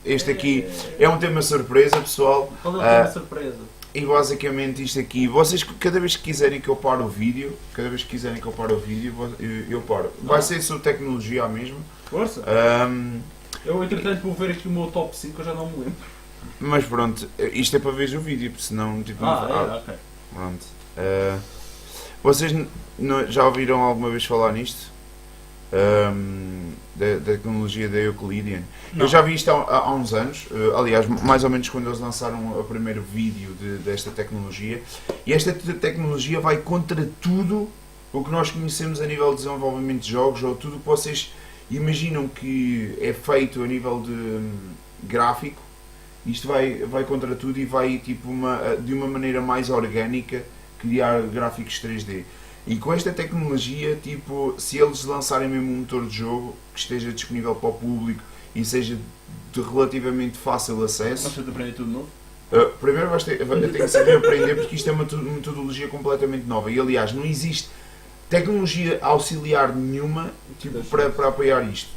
este aqui é um tema surpresa, pessoal. Qual é o tema surpresa? E basicamente isto aqui, vocês cada vez que quiserem que eu pare o vídeo, eu paro. Vai ser sobre tecnologia mesmo. Força! Eu entretanto vou ver aqui o meu top 5, eu já não me lembro. Mas pronto, isto é para ver o vídeo, porque senão tipo... Ok. Pronto. Vocês já ouviram alguma vez falar nisto? Da tecnologia da Euclidean? Eu já vi isto há uns anos, aliás, mais ou menos quando eles lançaram o primeiro vídeo desta tecnologia, e esta tecnologia vai contra tudo o que nós conhecemos a nível de desenvolvimento de jogos, ou tudo o que vocês imaginam que é feito a nível de gráfico. Isto vai contra tudo e vai tipo de uma maneira mais orgânica criar gráficos 3D. E com esta tecnologia, tipo, se eles lançarem mesmo um motor de jogo que esteja disponível para o público e seja de relativamente fácil acesso... Vais ter de aprender tudo novo? Primeiro tem que saber aprender, porque isto é uma metodologia completamente nova. E aliás, não existe tecnologia auxiliar nenhuma tipo, para apoiar isto.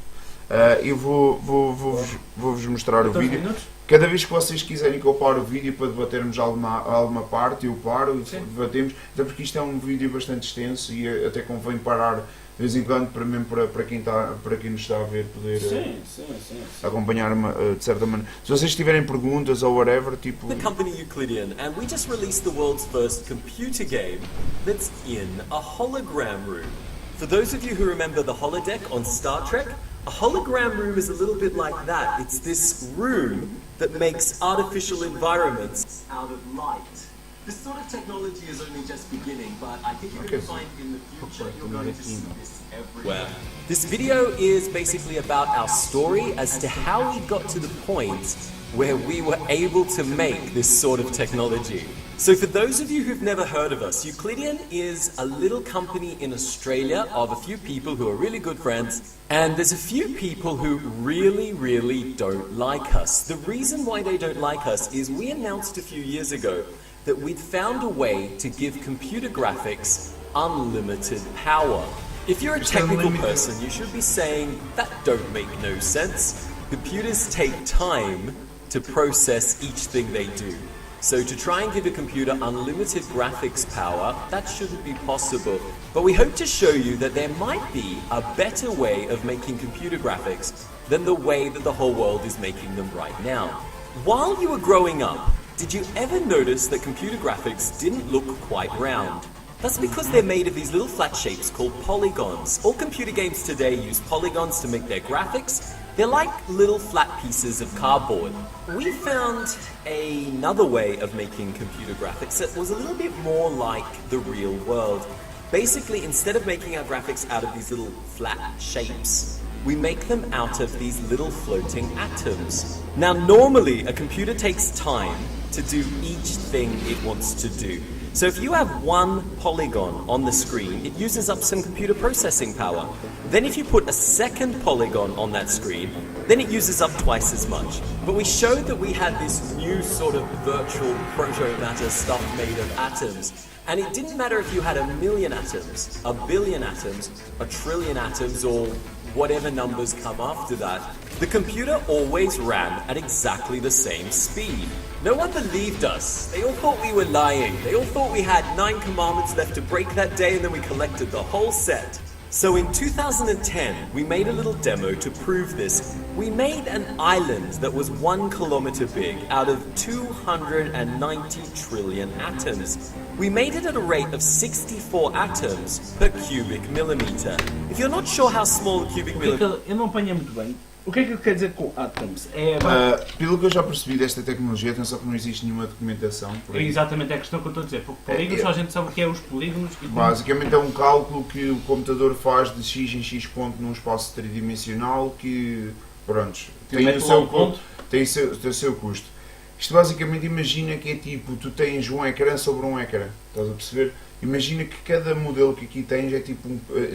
Eu vou-vos mostrar o vídeo. Cada vez que vocês quiserem que eu pare o vídeo para debatermos alguma parte, eu paro e debatemos, até porque isto é um vídeo bastante extenso e até convém parar de vez em quando para quem nos está a ver poder acompanhar de certa maneira. Se vocês tiverem perguntas ou whatever, tipo... The company Euclidean, and we just released the world's first computer game that's in a hologram room. For those of you who remember the holodeck on Star Trek, a hologram room is a little bit like that. It's this room that makes artificial environments out of light. This sort of technology is only just beginning, but I think you're going to find in the future you're going to see this everywhere. This video is basically about our story as to how we got to the point where we were able to make this sort of technology. So for those of you who've never heard of us, Euclidean is a little company in Australia of a few people who are really good friends, and there's a few people who really don't like us. The reason why they don't like us is we announced a few years ago that we'd found a way to give computer graphics unlimited power. If you're a technical person, you should be saying, that don't make no sense. Computers take time to process each thing they do. So to try and give a computer unlimited graphics power, that shouldn't be possible. But we hope to show you that there might be a better way of making computer graphics than the way that the whole world is making them right now. While you were growing up, did you ever notice that computer graphics didn't look quite round? That's because they're made of these little flat shapes called polygons. All computer games today use polygons to make their graphics. They're like little flat pieces of cardboard. We found another way of making computer graphics that was a little bit more like the real world. Basically, instead of making our graphics out of these little flat shapes, we make them out of these little floating atoms. Now, normally, a computer takes time to do each thing it wants to do. So if you have one polygon on the screen, it uses up some computer processing power. Then if you put a second polygon on that screen, then it uses up twice as much. But we showed that we had this new sort of virtual proto-matter stuff made of atoms. And it didn't matter if you had 1 million atoms, 1 billion atoms, 1 trillion atoms, or whatever numbers come after that. The computer always ran at exactly the same speed. No one believed us. They all thought we were lying. They all thought we had 9 commandments left to break that day, and then we collected the whole set. So in 2010, we made a little demo to prove this. We made an island that was 1 kilometer big out of 290 trillion atoms. We made it at a rate of 64 atoms per cubic millimeter. If you're not sure how small a cubic millimeter... Eu não apanhei muito bem. O que é que quer dizer com atoms? Pelo que eu já percebi desta tecnologia, atenção que não existe nenhuma documentação. É exatamente a questão que eu estou a dizer. Porque polígonos, só a gente sabe o que é os polígonos. E basicamente é um cálculo que o computador faz de x em x ponto num espaço tridimensional que, pronto, tem o seu custo. Isto basicamente imagina que é tipo, tu tens um ecrã sobre um ecrã, estás a perceber? Imagina que cada modelo que aqui tens é tipo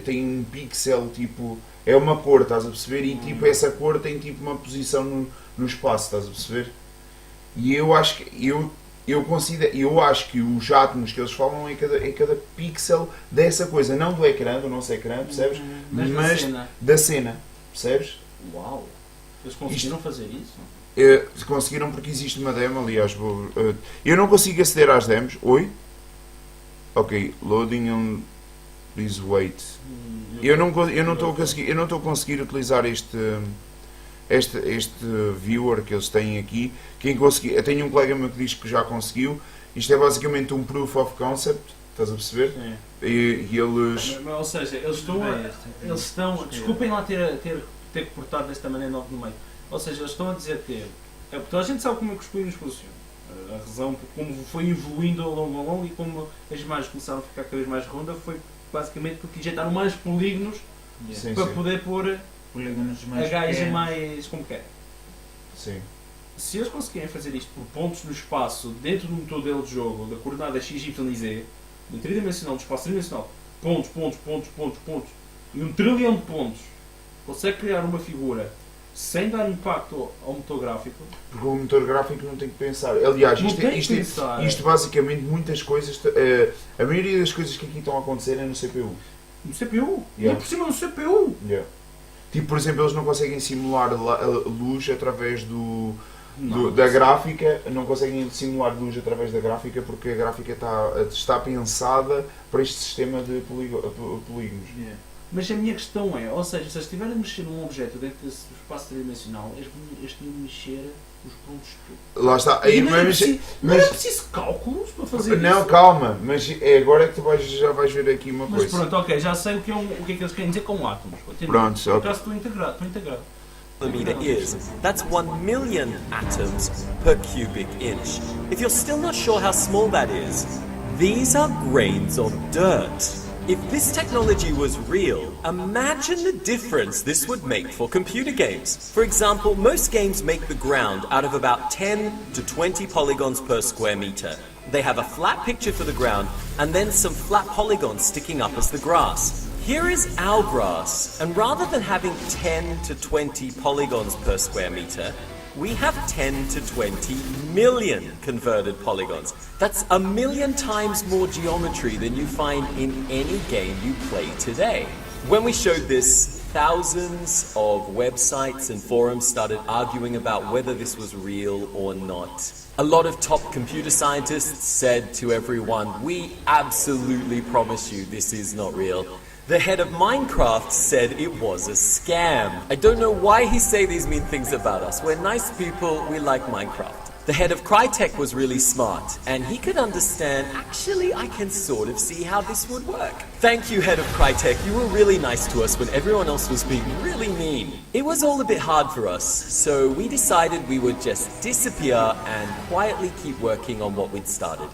tem um pixel, tipo, é uma cor, estás a perceber? E tipo, essa cor tem tipo uma posição no espaço, estás a perceber? E eu acho que eu acho que os átomos que eles falam é cada pixel dessa coisa, não do ecrã, do nosso ecrã, percebes? Mas da cena, percebes? Uau! Eles conseguiram fazer isso? Conseguiram porque existe uma demo, aliás, eu não consigo aceder às demos. Oi? Ok, loading on please wait. Eu não estou a conseguir utilizar este viewer que eles têm aqui. Eu tenho um colega meu que diz que já conseguiu. Isto é basicamente um proof of concept, estás a perceber? Sim. E eles... Ou seja, eles estão desculpem lá ter cortado desta maneira no meio. Ou seja, eles estão a dizer que toda a gente sabe como é que os polígonos funcionam. A razão por como foi evoluindo ao longo e como as imagens começaram a ficar cada vez mais redondas foi basicamente porque injetaram mais polígonos para poder pôr polígonos a gaja mais como quer. Sim. Se eles conseguirem fazer isto por pontos no espaço dentro do motor dele de jogo, da coordenada x, y e z, no tridimensional, do espaço tridimensional, pontos, e 1 trilhão de pontos, consegue criar uma figura sem dar impacto ao motor gráfico. Porque o motor gráfico não tem que pensar. Aliás, isto basicamente muitas coisas. A maioria das coisas que aqui estão a acontecer é no CPU. No CPU? Yeah. E por cima no CPU? Yeah. Tipo, por exemplo, eles não conseguem simular luz através da gráfica, não conseguem simular luz através da gráfica porque a gráfica está pensada para este sistema de polígonos. Yeah. Mas a minha questão é, ou seja, se eles estiverem a mexer num objeto dentro desse espaço tridimensional, eles têm de mexer os pontos todos. Lá está. Não é preciso cálculos para fazer isso? Não, calma, mas é agora que tu já vais ver aqui uma coisa. Mas pronto, ok, já sei o que é que eles querem dizer com átomos. Pronto, ok. Estou integrado. Is, that's 1 million atoms per cubic inch. If you're still not sure how small that is, these are grains of dirt. If this technology was real, imagine the difference this would make for computer games. For example, most games make the ground out of about 10 to 20 polygons per square meter. They have a flat picture for the ground and then some flat polygons sticking up as the grass. Here is our grass, and rather than having 10 to 20 polygons per square meter, we have 10 to 20 million converted polygons. That's 1 million times more geometry than you find in any game you play today. When we showed this, thousands of websites and forums started arguing about whether this was real or not. A lot of top computer scientists said to everyone, "We absolutely promise you this is not real." The head of Minecraft said it was a scam. I don't know why he say these mean things about us. We're nice people, we like Minecraft. The head of Crytek was really smart, and he could understand, actually I can sort of see how this would work. Thank you, head of Crytek, you were really nice to us when everyone else was being really mean. It was all a bit hard for us, so we decided we would just disappear and quietly keep working on what we'd started.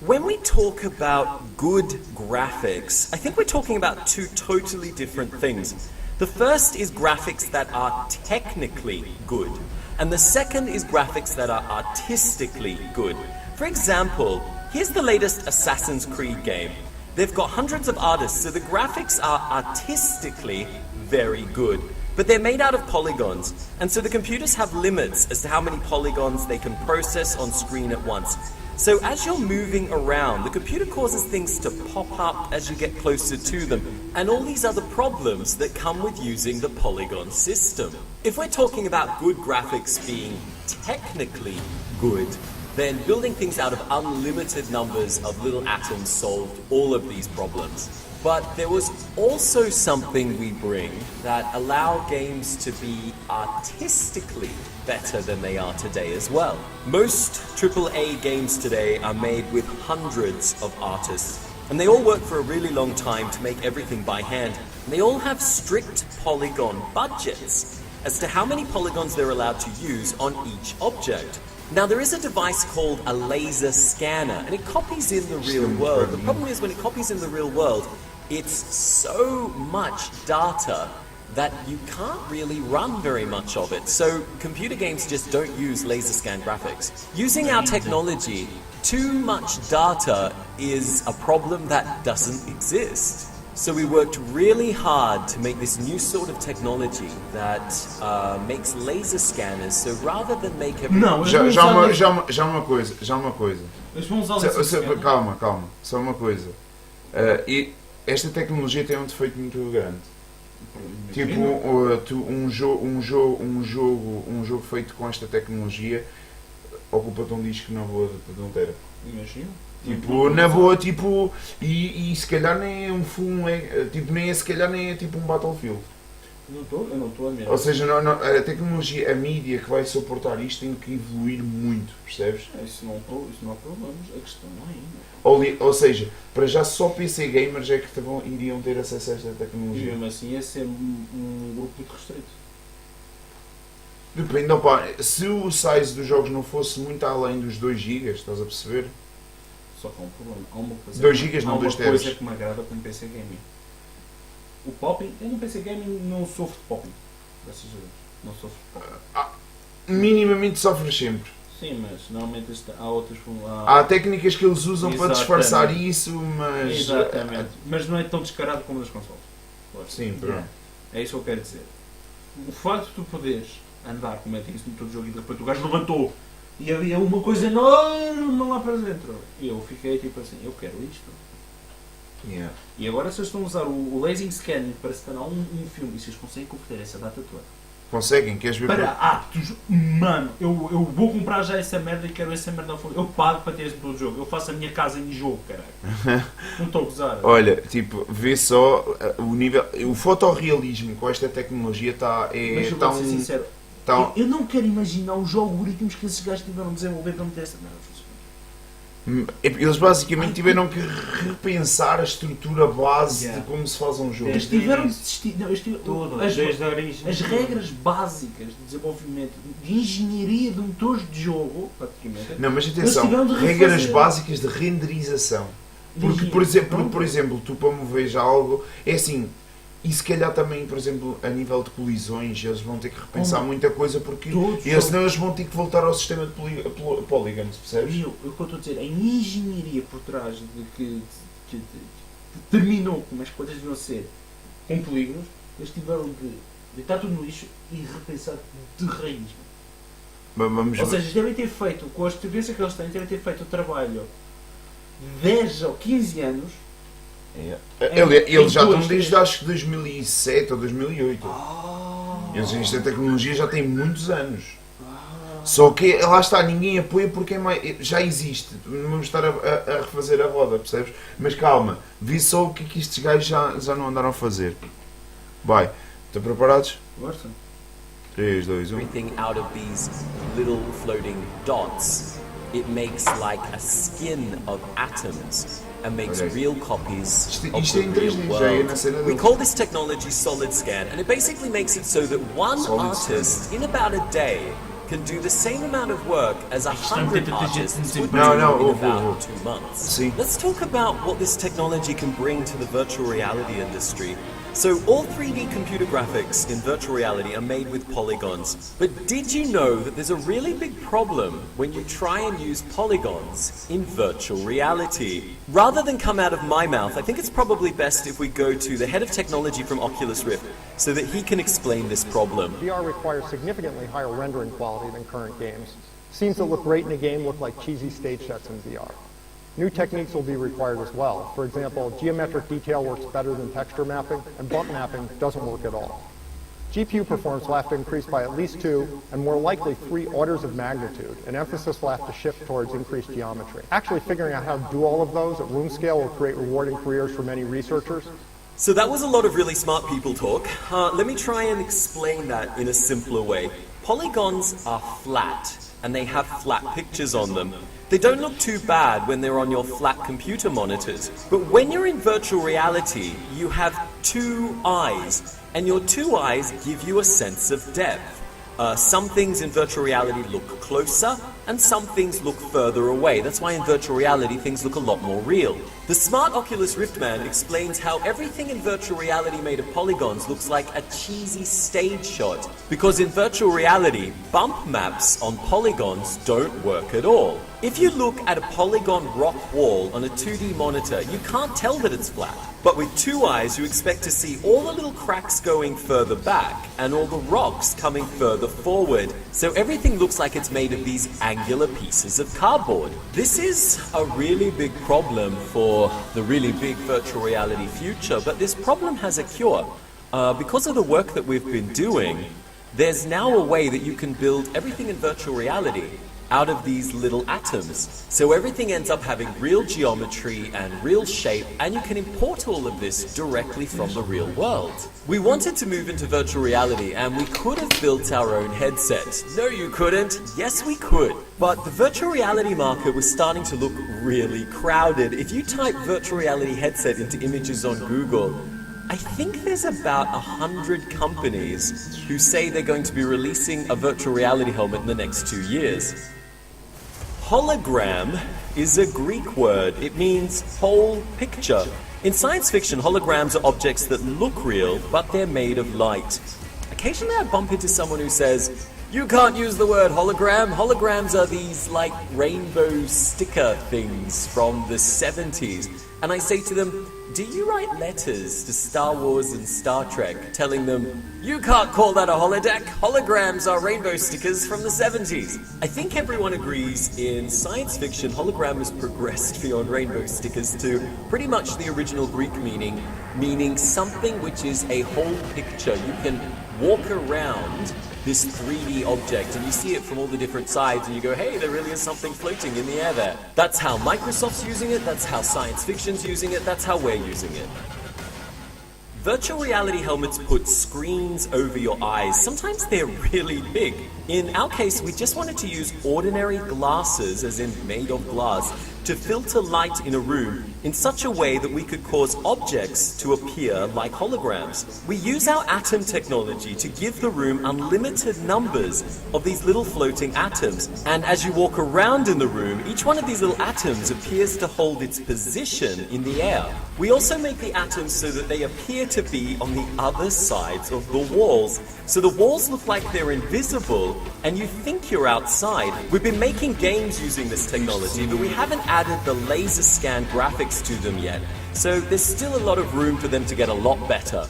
When we talk about good graphics, I think we're talking about two totally different things. The first is graphics that are technically good, and the second is graphics that are artistically good. For example, here's the latest Assassin's Creed game. They've got hundreds of artists, so the graphics are artistically very good. But they're made out of polygons, and so the computers have limits as to how many polygons they can process on screen at once. So as you're moving around, the computer causes things to pop up as you get closer to them, and all these other problems that come with using the polygon system. If we're talking about good graphics being technically good, then building things out of unlimited numbers of little atoms solved all of these problems. But there was also something we bring that allow games to be artistically better than they are today as well. Most AAA games today are made with hundreds of artists, and they all work for a really long time to make everything by hand. And they all have strict polygon budgets as to how many polygons they're allowed to use on each object. Now there is a device called a laser scanner, and it copies in the real world. The problem is when it copies in the real world, it's so much data that you can't really run very much of it. So computer games just don't use laser scan graphics. Using our technology, too much data is a problem that doesn't exist. So we worked really hard to make this new sort of technology that makes laser scanners. So rather than make everything... Não, já uma coisa. Eles vão usar laser scanner. Calma, só uma coisa. Esta tecnologia tem um defeito muito grande. Tipo, um jogo feito com esta tecnologia ocupa-te um disco na boa de 1 tera. Imagina. Tipo, na boa, tipo, e se calhar nem é um full, tipo, se calhar nem é tipo um Battlefield. Eu não estou a mesmo. Ou seja, a tecnologia, a mídia que vai suportar isto tem que evoluir muito, percebes? Isso não há problemas, a questão não é ainda. Ou seja, para já só PC gamers é que iriam ter acesso a esta E tecnologia. mesmo assim ia ser um grupo muito restrito. Depende, opa, se o size dos jogos não fosse muito além dos 2 GB, estás a perceber? Só que há um problema. Há uma coisa, 2 GB não, 2 Há uma teras. coisa que me agrada com o PC Gaming. O popping, eu no PC Gaming não sofro de popping. Graças a Deus. Não sofro de popping. Minimamente sofres sempre. Sim, mas normalmente há outras... Há técnicas que eles usam para Exatamente. disfarçar isso, mas... Exatamente. Mas não é tão descarado como nas consoles. Sim, pronto. É isso que eu quero dizer. O facto de tu poderes andar, como é que é isso no todo jogo, e de repente o gajo levantou e havia uma coisa enorme lá para dentro. E eu fiquei tipo assim, eu quero isto. Yeah. E agora se eles estão a usar o lasing scanning para scanar um filme e se eles conseguem converter essa data toda Conseguem? Queres ver? para atos, mano, eu vou comprar já essa merda e quero essa merda ao fundo. Eu pago para ter esse todo jogo. Eu faço a minha casa em jogo, caralho. Não estou a gozar. Olha, tipo, vê só o nível... O fotorrealismo com esta tecnologia está... Mas eu vou ser sincero, tão... eu não quero imaginar os algoritmos que esses gajos tiveram a desenvolver para meter essa merda. Eles basicamente tiveram que repensar a estrutura base de como se faz um jogo. Eles tiveram de desistir. Não, Tudo, as, desde a origem. as regras básicas de desenvolvimento, de engenharia de motores de jogo, praticamente. Não, mas Eles atenção, tiveram de regras refazer. básicas de renderização. Porque, por exemplo, tu para mover já algo, é assim, e se calhar também, por exemplo, a nível de colisões, eles vão ter que repensar muita coisa, porque senão eles vão ter que voltar ao sistema de polígonos, percebes? E o que eu estou a dizer, a engenharia por trás de que determinou como as coisas deviam ser com polígonos, eles tiveram de deitar tudo no lixo e repensar de raiz. Vamos Ou seja, eles devem ter feito, com a experiência que eles têm, devem ter feito o trabalho de 10 ou 15 anos. Eles já estão desde acho que 2007 ou 2008. Esta tecnologia já tem muitos anos. Só que lá está, ninguém apoia porque já existe. Não vamos estar a refazer a roda, percebes? Mas calma, vi só o que estes gajos já não andaram a fazer. Vai, estão preparados? Força. 3, 2, 1. Everything out of these little floating dots, it makes like a skin of atoms and makes Okay. real copies Isto of é the em real 3D, já é na world. cena We dele. call this technology solid scan, and it basically makes it so that one Solid artist in about a day can do the same amount of work as 100 artists would do No, in oh, about 2 months. See. Let's talk about what this technology can bring to the virtual reality industry. So all 3D computer graphics in virtual reality are made with polygons. But did you know that there's a really big problem when you try and use polygons in virtual reality? Rather than come out of my mouth, I think it's probably best if we go to the head of technology from Oculus Rift so that he can explain this problem. VR requires significantly higher rendering quality than current games. Scenes that look great in a game look like cheesy stage sets in VR. New techniques will be required as well. For example, geometric detail works better than texture mapping, and bump mapping doesn't work at all. GPU performance will have to increase by at least 2, and more likely 3 orders of magnitude, and emphasis will have to shift towards increased geometry. Actually figuring out how to do all of those at room scale will create rewarding careers for many researchers. So that was a lot of really smart people talk. Let me try and explain that in a simpler way. Polygons are flat, and they have flat pictures on them. They don't look too bad when they're on your flat computer monitors. But when you're in virtual reality, you have 2 eyes, and your 2 eyes give you a sense of depth. Some things in virtual reality look closer, and some things look further away. That's why in virtual reality things look a lot more real. The smart Oculus Rift man explains how everything in virtual reality made of polygons looks like a cheesy stage shot. Because in virtual reality, bump maps on polygons don't work at all. If you look at a polygon rock wall on a 2D monitor, you can't tell that it's flat. But with 2 eyes, you expect to see all the little cracks going further back and all the rocks coming further forward. So everything looks like it's made of these angular pieces of cardboard. This is a really big problem for the really big virtual reality future, but this problem has a cure. because of the work that we've been doing, there's now a way that you can build everything in virtual reality out of these little atoms. So everything ends up having real geometry and real shape, and you can import all of this directly from the real world. We wanted to move into virtual reality, and we could have built our own headset. No, you couldn't. Yes, we could. But the virtual reality market was starting to look really crowded. If you type virtual reality headset into images on Google, I think there's about 100 companies who say they're going to be releasing a virtual reality helmet in the next 2 years. Hologram is a Greek word. It means whole picture. In science fiction, holograms are objects that look real, but they're made of light. Occasionally I bump into someone who says, "You can't use the word hologram. Holograms are these like rainbow sticker things from the 70s. And I say to them, "Do you write letters to Star Wars and Star Trek telling them, you can't call that a holodeck? Holograms are rainbow stickers from the 70s. I think everyone agrees in science fiction, hologram has progressed beyond rainbow stickers to pretty much the original Greek meaning something which is a whole picture. You can walk around this 3D object and you see it from all the different sides and you go, hey, there really is something floating in the air there. That's how Microsoft's using it, that's how science fiction's using it, that's how we're using it. Virtual reality helmets put screens over your eyes. Sometimes they're really big. In our case, we just wanted to use ordinary glasses, as in made of glass, to filter light in a room in such a way that we could cause objects to appear like holograms. We use our atom technology to give the room unlimited numbers of these little floating atoms. And as you walk around in the room, each one of these little atoms appears to hold its position in the air. We also make the atoms so that they appear to be on the other sides of the walls. So the walls look like they're invisible and you think you're outside. We've been making games using this technology, but we haven't added the laser scan graphics to them yet. So there's still a lot of room for them to get a lot better.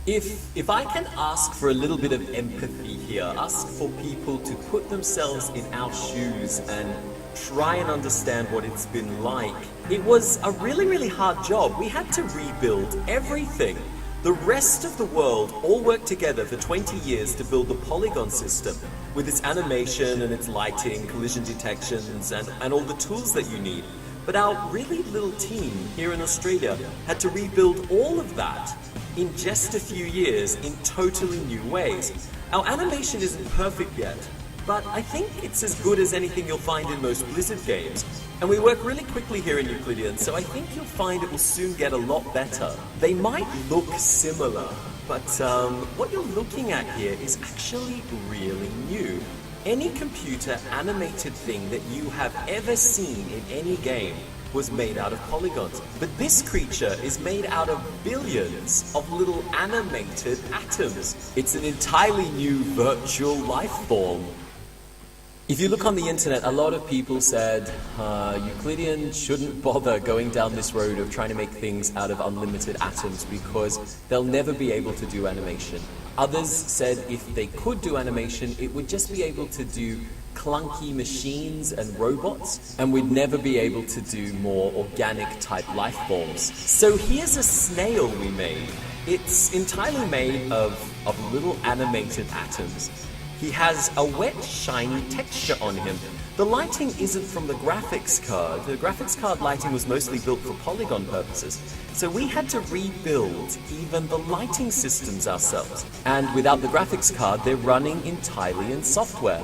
If I can ask for a little bit of empathy here, ask for people to put themselves in our shoes and try and understand what it's been like. It was a really, really hard job. We had to rebuild everything. The rest of the world all worked together for 20 years to build the polygon system with its animation and its lighting, collision detections, and all the tools that you need. But our really little team here in Australia had to rebuild all of that in just a few years in totally new ways. Our animation isn't perfect yet, but I think it's as good as anything you'll find in most Blizzard games. And we work really quickly here in Euclidean, so I think you'll find it will soon get a lot better. They might look similar, but what you're looking at here is actually really new. Any computer animated thing that you have ever seen in any game was made out of polygons. But this creature is made out of billions of little animated atoms. It's an entirely new virtual life form. If you look on the internet, a lot of people said Euclidean shouldn't bother going down this road of trying to make things out of unlimited atoms because they'll never be able to do animation. Others said if they could do animation, it would just be able to do clunky machines and robots, and we'd never be able to do more organic type life forms. So here's a snail we made. It's entirely made of little animated atoms. He has a wet, shiny texture on him. The lighting isn't from the graphics card. The graphics card lighting was mostly built for polygon purposes. So we had to rebuild even the lighting systems ourselves. And without the graphics card, they're running entirely in software.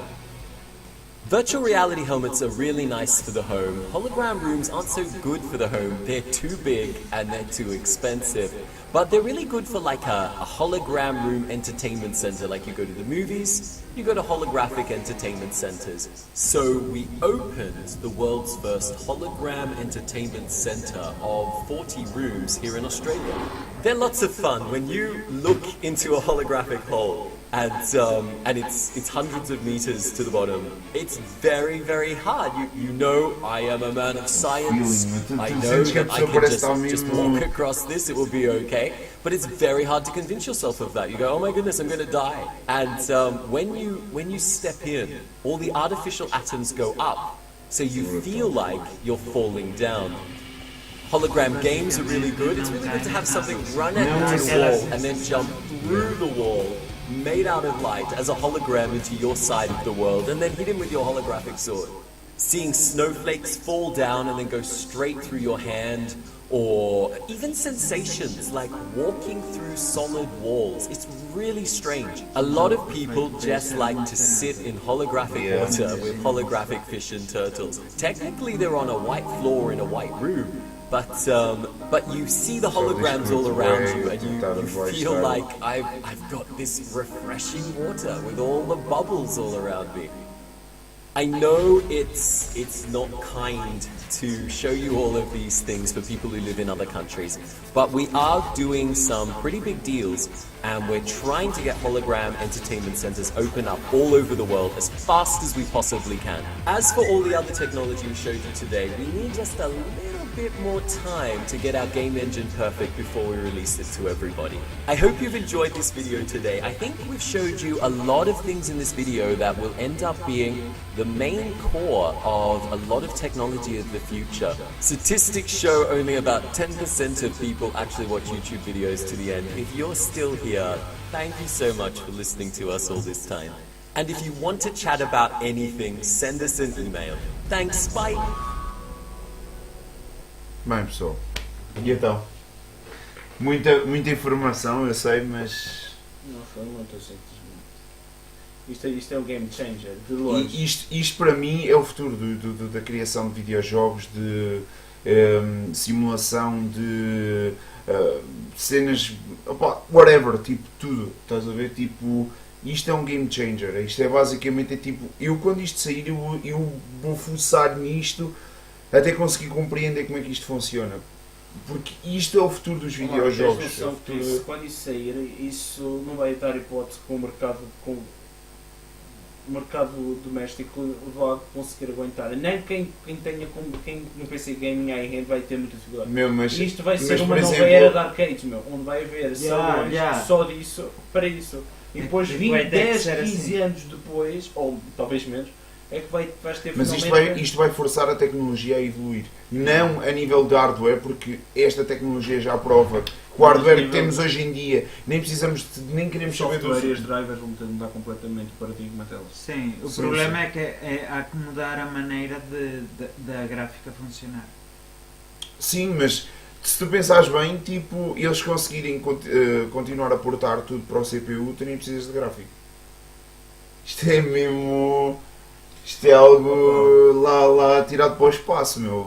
Virtual reality helmets are really nice for the home. Hologram rooms aren't so good for the home. They're too big and they're too expensive. But they're really good for like a hologram room entertainment center. Like you go to the movies, you go to holographic entertainment centers. So we opened the world's first hologram entertainment center of 40 rooms here in Australia. They're lots of fun when you look into a holographic hole. And it's hundreds of meters to the bottom. It's very, very hard. You know I am a man of science. I know that I can just walk across this, it will be okay. But it's very hard to convince yourself of that. You go, oh my goodness, I'm going to die. And when you step in, all the artificial atoms go up, so you feel like you're falling down. Hologram games are really good. It's really good to have something run at your wall and then jump through the wall, made out of light, as a hologram into your side of the world, and then hit him with your holographic sword. Seeing snowflakes fall down and then go straight through your hand, or even sensations like walking through solid walls. It's really strange. A lot of people just like to sit in holographic water with holographic fish and turtles. Technically they're on a white floor in a white room, but you see the holograms all around you, and you feel like I've got this refreshing water with all the bubbles all around me. I know it's not kind to show you all of these things for people who live in other countries, but we are doing some pretty big deals, and we're trying to get hologram entertainment centers open up all over the world as fast as we possibly can. As for all the other technology we showed you today, we need just a little bit more time to get our game engine perfect before we release it to everybody. I hope you've enjoyed this video today. I think we've showed you a lot of things in this video that will end up being the main core of a lot of technology of the future. Statistics show only about 10% of people actually watch YouTube videos to the end. If you're still here, thank you so much for listening to us all this time. And if you want to chat about anything, send us an email. Thanks, bye! Bem, pessoal, e então? Muita informação, eu sei, mas... Não foi muito simplesmente. Isto é um game changer, de longe. Isto para mim é o futuro da criação de videojogos, de simulação, de cenas, opa, whatever, tipo, tudo, estás a ver? Tipo, isto é um game changer, isto é basicamente, tipo, eu quando isto sair, eu vou fuçar nisto até conseguir compreender como é que isto funciona. Porque isto é o futuro dos videojogos. Quando isso sair, isso não vai dar hipótese com o mercado doméstico vai conseguir aguentar. Nem quem no PC Gaming high-end vai ter muita dificuldade. Isto vai ser uma nova era de arcades, onde vai haver salões só disso, para isso. E depois 20, 10, 15 anos depois, ou talvez menos, é que vais ter. Mas isto vai forçar a tecnologia a evoluir. Não a nível de hardware, porque esta tecnologia já prova que o hardware que temos hoje em dia nem queremos saber dos software e as drivers vão mudar completamente o paradigma delas. Sim, o problema é que há que mudar a maneira da gráfica funcionar. Sim, mas se tu pensares bem, tipo, eles conseguirem continuar a portar tudo para o CPU, tu nem precisas de gráfico. Isto é mesmo... Isto é algo lá tirado para o espaço, meu,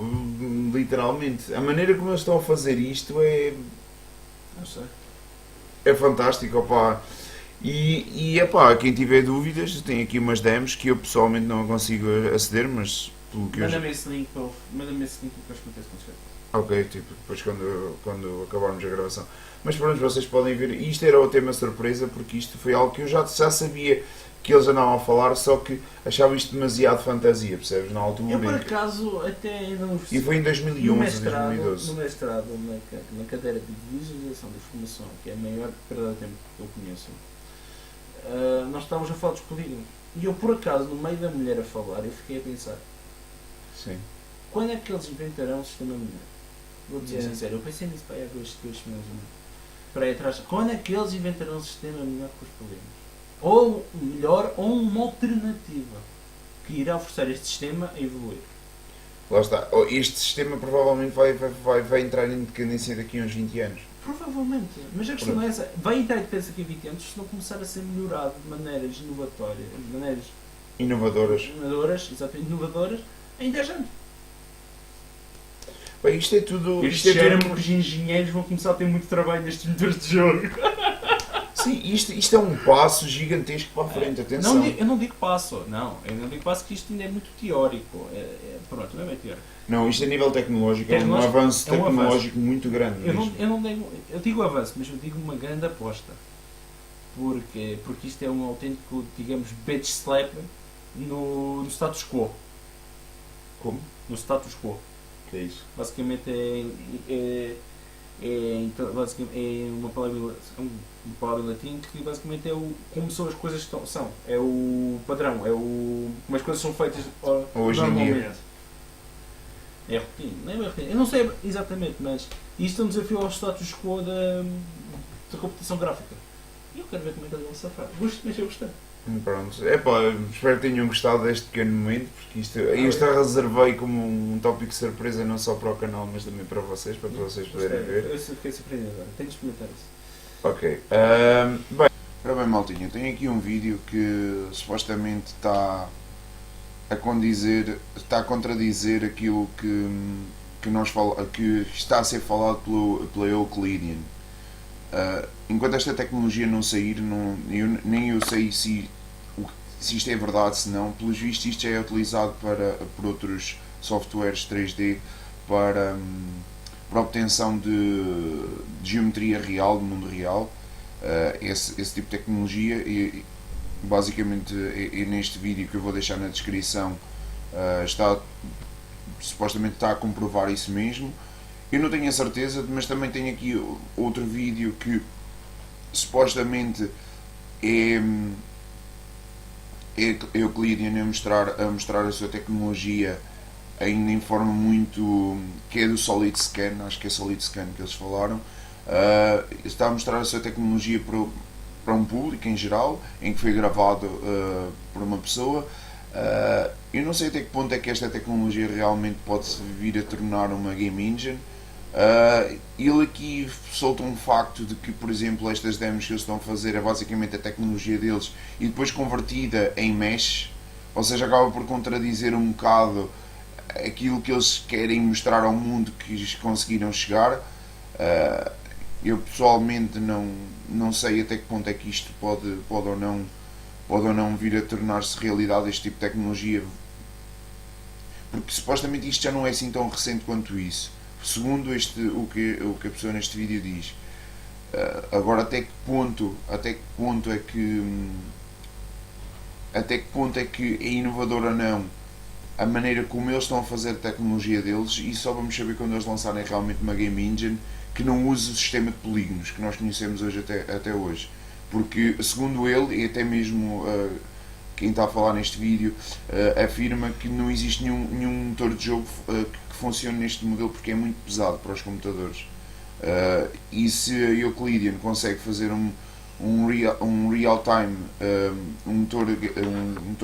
literalmente. A maneira como eles estão a fazer isto é... Não sei. É fantástico, opá. E epá, quem tiver dúvidas, tem aqui umas demos que eu pessoalmente não consigo aceder, mas pelo que Manda-me esse link para depois acontece com certeza. Ok, tipo, depois quando acabarmos a gravação. Mas pronto, vocês podem ver, isto era o tema surpresa, porque isto foi algo que eu já sabia que eles andavam a falar, só que achava isto demasiado fantasia, percebes? Na altura. Eu por acaso até não... E foi em 2011, 2012. No mestrado, na cadeira de visualização da informação, que é a maior perda de tempo que eu conheço, nós estávamos a falar dos polígonos. E eu por acaso, no meio da mulher a falar, eu fiquei a pensar. Sim. Quando é que eles inventarão o sistema mineiro? Vou dizer sincero, eu pensei nisso para aí há 2 semanas. Para aí atrás. Quando é que eles inventarão um sistema melhor que os polígonos? Ou melhor, ou uma alternativa que irá forçar este sistema a evoluir. Lá está. Este sistema provavelmente vai entrar em decadência daqui a uns 20 anos. Provavelmente. Mas a questão é essa. Vai entrar em decadência daqui a 20 anos se não começar a ser melhorado de maneiras inovatórias, de maneiras inovadoras em 10 anos. Bem, isto é tudo... Isto é tudo... Os engenheiros vão começar a ter muito trabalho nestes motores de jogo. Sim, isto é um passo gigantesco para a frente, atenção. Eu não digo passo, que isto ainda é muito teórico. Pronto, não é bem teórico. Não, isto a nível tecnológico é um avanço tecnológico muito grande. Eu digo avanço, mas eu digo uma grande aposta. Porque isto é um autêntico, digamos, bitch slap no status quo. Como? No status quo. O que é isso? Basicamente é uma palavra em latim que basicamente é como são as coisas são. É o padrão, é como as coisas são feitas hoje em dia. É rotina, não é rotina. Eu não sei exatamente, mas isto é um desafio ao status quo da computação gráfica. E eu quero ver como é que eles vão safar. Gosto, mas eu gostei. Pronto, espero que tenham gostado deste pequeno momento, porque isto eu reservei como um tópico de surpresa não só para o canal, mas também para vocês poderem ver. Eu fiquei surpreendido agora, tenho de experimentar isso. Ok, ora bem, maltinha, tenho aqui um vídeo que supostamente está a contradizer aquilo que está a ser falado pela Euclidean. Enquanto esta tecnologia não sair, nem eu sei se isto é verdade, se não. Pelos vistos, isto já é utilizado por outros softwares 3D para obtenção de geometria real, do mundo real. Esse tipo de tecnologia, e basicamente é neste vídeo que eu vou deixar na descrição, supostamente está a comprovar isso mesmo. Eu não tenho a certeza, mas também tenho aqui outro vídeo que supostamente é Euclidean a mostrar a sua tecnologia ainda em forma muito, que é do Solid Scan, acho que é Solid Scan que eles falaram. Está a mostrar a sua tecnologia para um público em geral, em que foi gravado por uma pessoa. Eu não sei até que ponto é que esta tecnologia realmente pode vir a tornar uma game engine. Ele aqui solta um facto de que, por exemplo, estas demos que eles estão a fazer é basicamente a tecnologia deles e depois convertida em mesh, ou seja, acaba por contradizer um bocado aquilo que eles querem mostrar ao mundo que conseguiram chegar. Eu pessoalmente não sei até que ponto é que isto pode ou não vir a tornar-se realidade, este tipo de tecnologia, porque supostamente isto já não é assim tão recente quanto isso, segundo o que a pessoa neste vídeo diz. Agora até que ponto é que é inovador ou não a maneira como eles estão a fazer a tecnologia deles, e só vamos saber quando eles lançarem realmente uma game engine que não use o sistema de polígonos que nós conhecemos hoje até hoje, porque segundo ele, e até mesmo quem está a falar neste vídeo afirma que não existe nenhum motor de jogo que funcione neste modelo, porque é muito pesado para os computadores. E se a Euclidean consegue fazer um real-time, um motor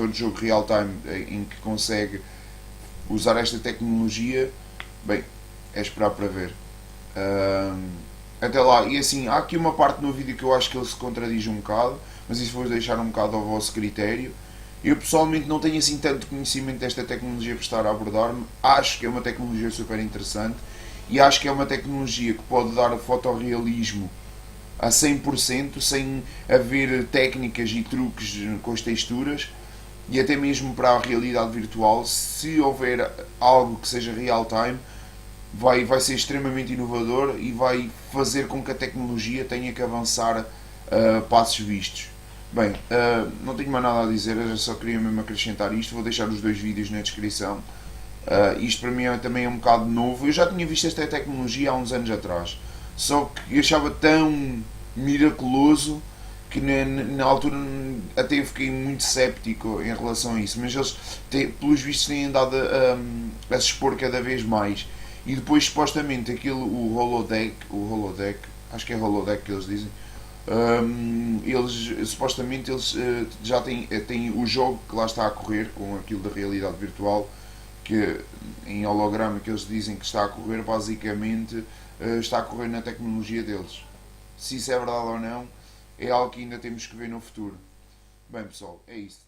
de jogo real-time em que consegue usar esta tecnologia, bem, é esperar para ver. Até lá, e assim, há aqui uma parte no vídeo que eu acho que ele se contradiz um bocado, mas isso vou deixar um bocado ao vosso critério. Eu pessoalmente não tenho assim tanto conhecimento desta tecnologia para estar a abordar-me. Acho que é uma tecnologia super interessante e acho que é uma tecnologia que pode dar fotorrealismo a 100%, sem haver técnicas e truques com as texturas, e até mesmo para a realidade virtual. Se houver algo que seja real-time, vai ser extremamente inovador e vai fazer com que a tecnologia tenha que avançar passos vistos. Bem, não tenho mais nada a dizer, eu só queria mesmo acrescentar isto. Vou deixar os dois vídeos na descrição. Isto para mim também é um bocado novo. Eu já tinha visto esta tecnologia há uns anos atrás, só que eu achava tão miraculoso que na altura até eu fiquei muito céptico em relação a isso, mas eles pelos vistos têm andado a se expor cada vez mais. E depois supostamente o holodeck, acho que é holodeck que eles dizem, supostamente eles já têm o jogo que lá está a correr com aquilo da realidade virtual, que em holograma que eles dizem que está a correr, basicamente está a correr na tecnologia deles. Se isso é verdade ou não é algo que ainda temos que ver no futuro. Bem pessoal, é isso.